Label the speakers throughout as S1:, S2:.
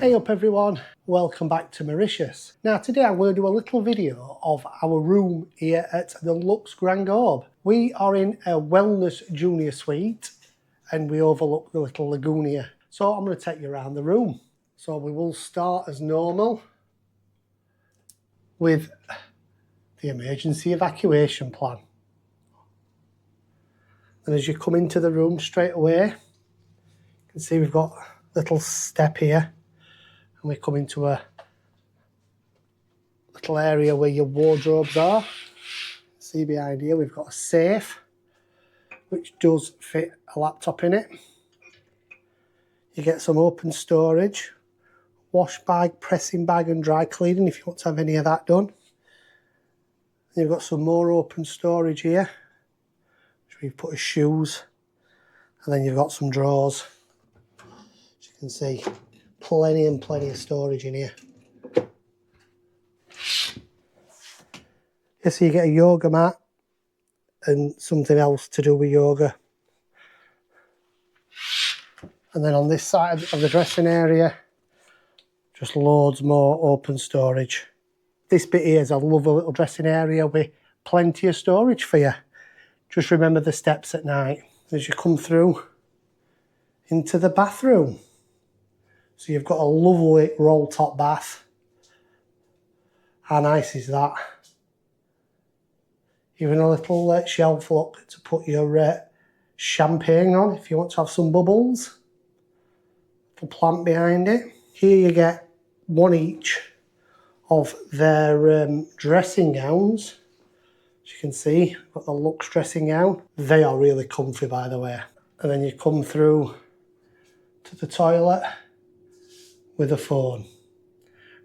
S1: Hey up everyone, welcome back to Mauritius. Now today I'm going to do a little video of our room here at the Lux Grand Gaube. We are in a wellness junior suite and we overlook the little lagoon here. So I'm going to take you around the room. So we will start as normal with the emergency evacuation plan. And as you come into the room straight away, you can see we've got a little step here. And we come into a little area where your wardrobes are. See behind here we've got a safe which does fit a laptop in it. You get some open storage, wash bag, pressing bag and dry cleaning if you want to have any of that done. And you've got some more open storage here which we've put as shoes, and then you've got some drawers, as you can see. Plenty of storage in here. So you get a yoga mat and something else to do with yoga. And then on this side of the dressing area, just loads more open storage. This bit here is a lovely little dressing area with plenty of storage for you. Just remember the steps at night as you come through into the bathroom. So you've got a lovely roll top bath. How nice is that? Even a little shelf look to put your champagne on if you want to have some bubbles. Little plant behind it. Here you get one each of their dressing gowns. As you can see, got the Lux dressing gown. They are really comfy, by the way. And then you come through to the toilet with a phone.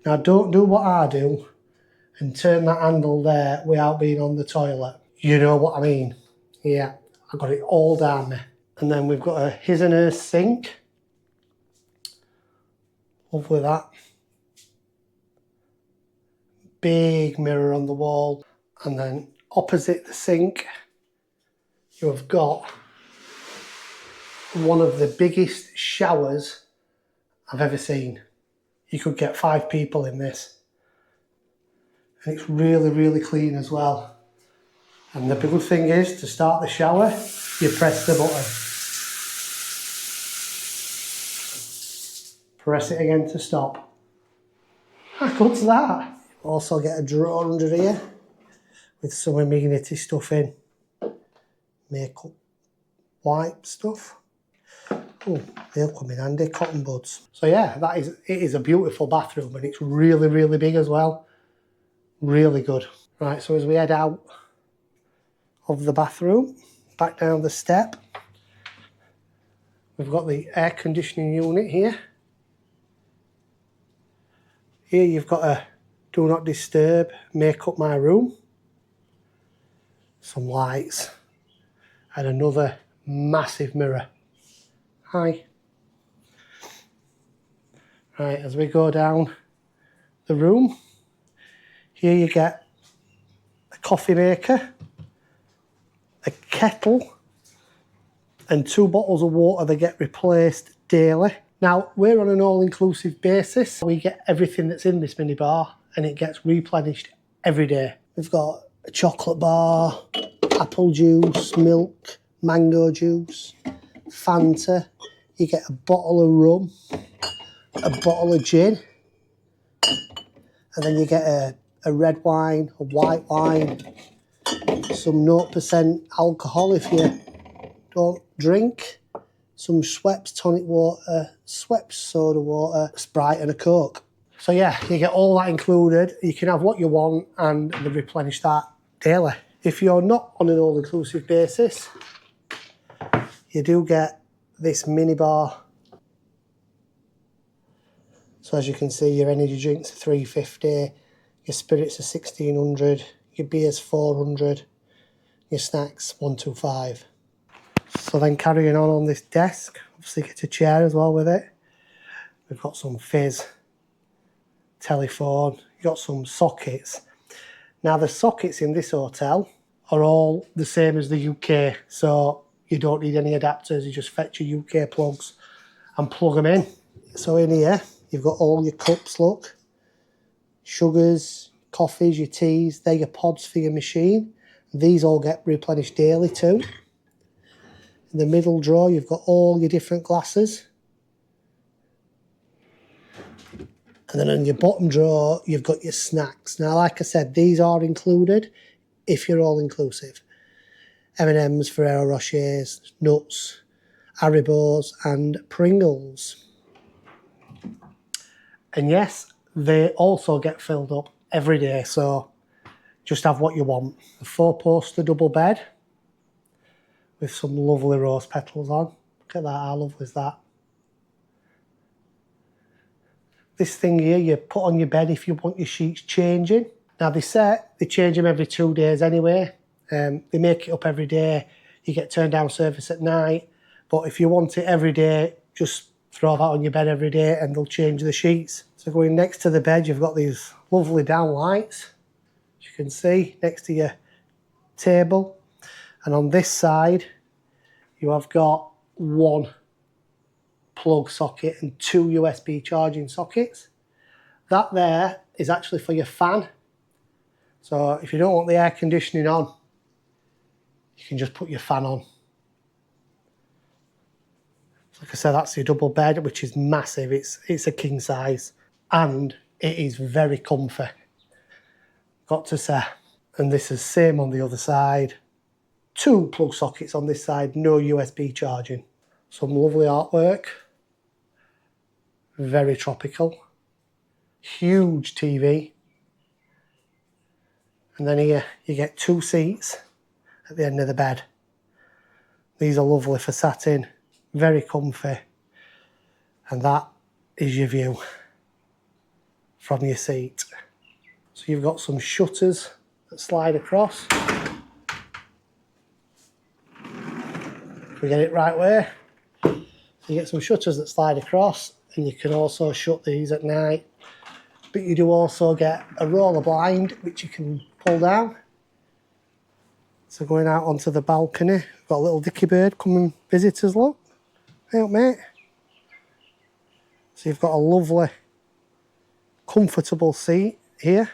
S1: Now don't do what I do and turn that handle there without being on the toilet. You know what I mean. Yeah, I got it all down there. And then we've got a his and her sink. Lovely that. Big mirror on the wall. And then opposite the sink, you have got one of the biggest showers I've ever seen. You could get 5 people in this. And it's really clean as well. And the good thing is, to start the shower, you press the button. Press it again to stop. How good's that? Also get a drawer under here with some amenity stuff in. Makeup wipe stuff. Oh, they'll come in handy, cotton buds. So yeah, it is a beautiful bathroom and it's really big as well. Really good. Right, so as we head out of the bathroom, back down the step, we've got the air conditioning unit here. Here you've got a do not disturb, make up my room. Some lights and another massive mirror. Hi. Right, as we go down the room, here you get a coffee maker, a kettle, and 2 bottles of water that get replaced daily. Now, we're on an all-inclusive basis. We get everything that's in this minibar and it gets replenished every day. We've got a chocolate bar, apple juice, milk, mango juice, Fanta. You get a bottle of rum, a bottle of gin, and then you get a red wine, a white wine, some 0% alcohol if you don't drink, some Schweppes tonic water, Schweppes soda water, Sprite and a Coke. So yeah, you get all that included. You can have what you want and they replenish that daily. If you're not on an all-inclusive basis, you do get this mini bar. So as you can see, your energy drinks are $3.50, your spirits are $1,600, your beers $400, your snacks $125. So then carrying on this desk, obviously get a chair as well with it. We've got some fizz, telephone, you've got some sockets. Now the sockets in this hotel are all the same as the UK, so you don't need any adapters, you just fetch your UK plugs and plug them in. So in here, you've got all your cups, look. Sugars, coffees, your teas, they're your pods for your machine. These all get replenished daily too. In the middle drawer, you've got all your different glasses. And then in your bottom drawer, you've got your snacks. Now, like I said, these are included if you're all inclusive. M&M's, Ferrero Rochers, nuts, Haribos and Pringles. And yes, they also get filled up every day, so just have what you want. A 4-poster double bed with some lovely rose petals on. Look at that, how lovely is that? This thing here you put on your bed if you want your sheets changing. Now they change them every 2 days anyway. They make it up every day. You get turned down service at night. But if you want it every day, just throw that on your bed every day and they'll change the sheets. So going next to the bed, you've got these lovely down lights, as you can see, next to your table. And on this side, you have got 1 plug socket and 2 USB charging sockets. That there is actually for your fan. So if you don't want the air conditioning on, you can just put your fan on. Like I said, that's your double bed, which is massive. It's a king size and it is very comfy, got to say. And this is same on the other side. 2 plug sockets on this side, no USB charging. Some lovely artwork, very tropical. Huge TV. And then here you get 2 seats at the end of the bed. These are lovely for satin, very comfy. And that is your view from your seat. So you've got some shutters that slide across. If we get it right way. So you get some shutters that slide across, and you can also shut these at night. But you do also get a roller blind, which you can pull down. So going out onto the balcony, we've got a little dicky bird coming visitors, look. Hey up, mate. So you've got a lovely, comfortable seat here.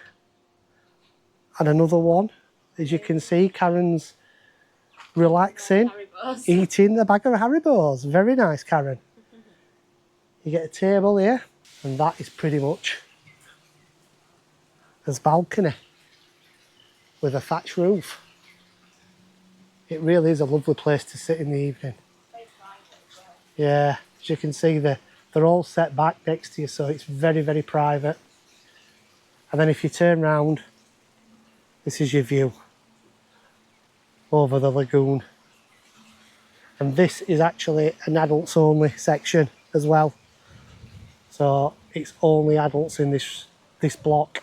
S1: And another one, as you can see, Karen's relaxing, eating a bag of Haribos. Very nice, Karen. You get a table here, and that is pretty much this balcony with a thatch roof. It really is a lovely place to sit in the evening. Yeah, as you can see, they're all set back next to you, so it's very, very private. And then if you turn round, this is your view over the lagoon. And this is actually an adults only section as well. So it's only adults in this block,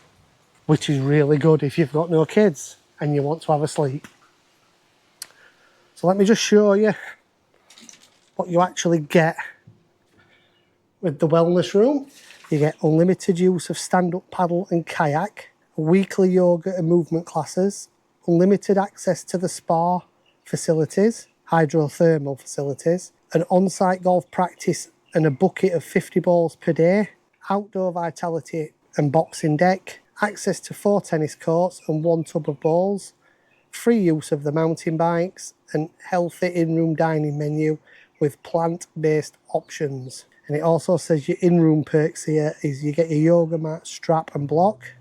S1: which is really good if you've got no kids and you want to have a sleep. So let me just show you what you actually get with the wellness room. You get unlimited use of stand-up paddle and kayak, weekly yoga and movement classes, unlimited access to the spa facilities, hydrothermal facilities, an on-site golf practice and a bucket of 50 balls per day, outdoor vitality and boxing deck, access to 4 tennis courts and 1 tub of balls, free use of the mountain bikes, and healthy in-room dining menu with plant-based options. And it also says your in-room perks here is you get your yoga mat, strap and block.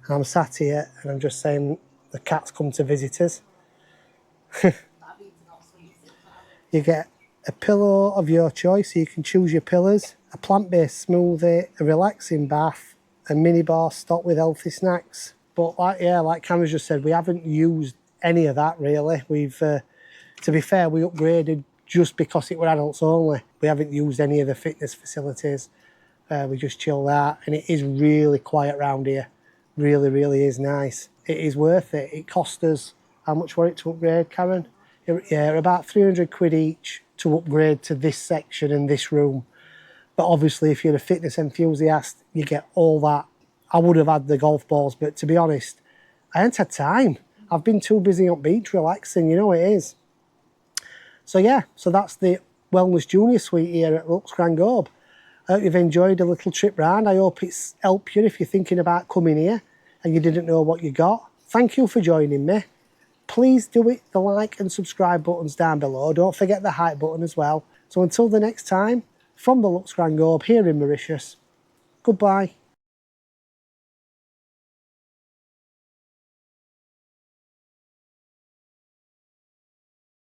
S1: And I'm sat here and I'm just saying the cats come to visit us. You get a pillow of your choice, so you can choose your pillows, a plant-based smoothie, a relaxing bath, a mini bar stocked with healthy snacks. But like Cameron just said, we haven't used any of that really. We've, to be fair, we upgraded just because it were adults only. We haven't used any of the fitness facilities. We just chill out, and it is really quiet around here. Really, really is nice. It is worth it. It cost us, how much were it to upgrade, Karen? Yeah, about 300 quid each to upgrade to this section and this room. But obviously, if you're a fitness enthusiast, you get all that. I would have had the golf balls, but to be honest, I hadn't had time. I've been too busy on beach relaxing, you know it is. So yeah, so that's the Wellness Junior Suite here at Lux Grand Gaube. I hope you've enjoyed a little trip round. I hope it's helped you if you're thinking about coming here and you didn't know what you got. Thank you for joining me. Please do hit the like and subscribe buttons down below. Don't forget the hype button as well. So until the next time, from the Lux Grand Gaube here in Mauritius, goodbye.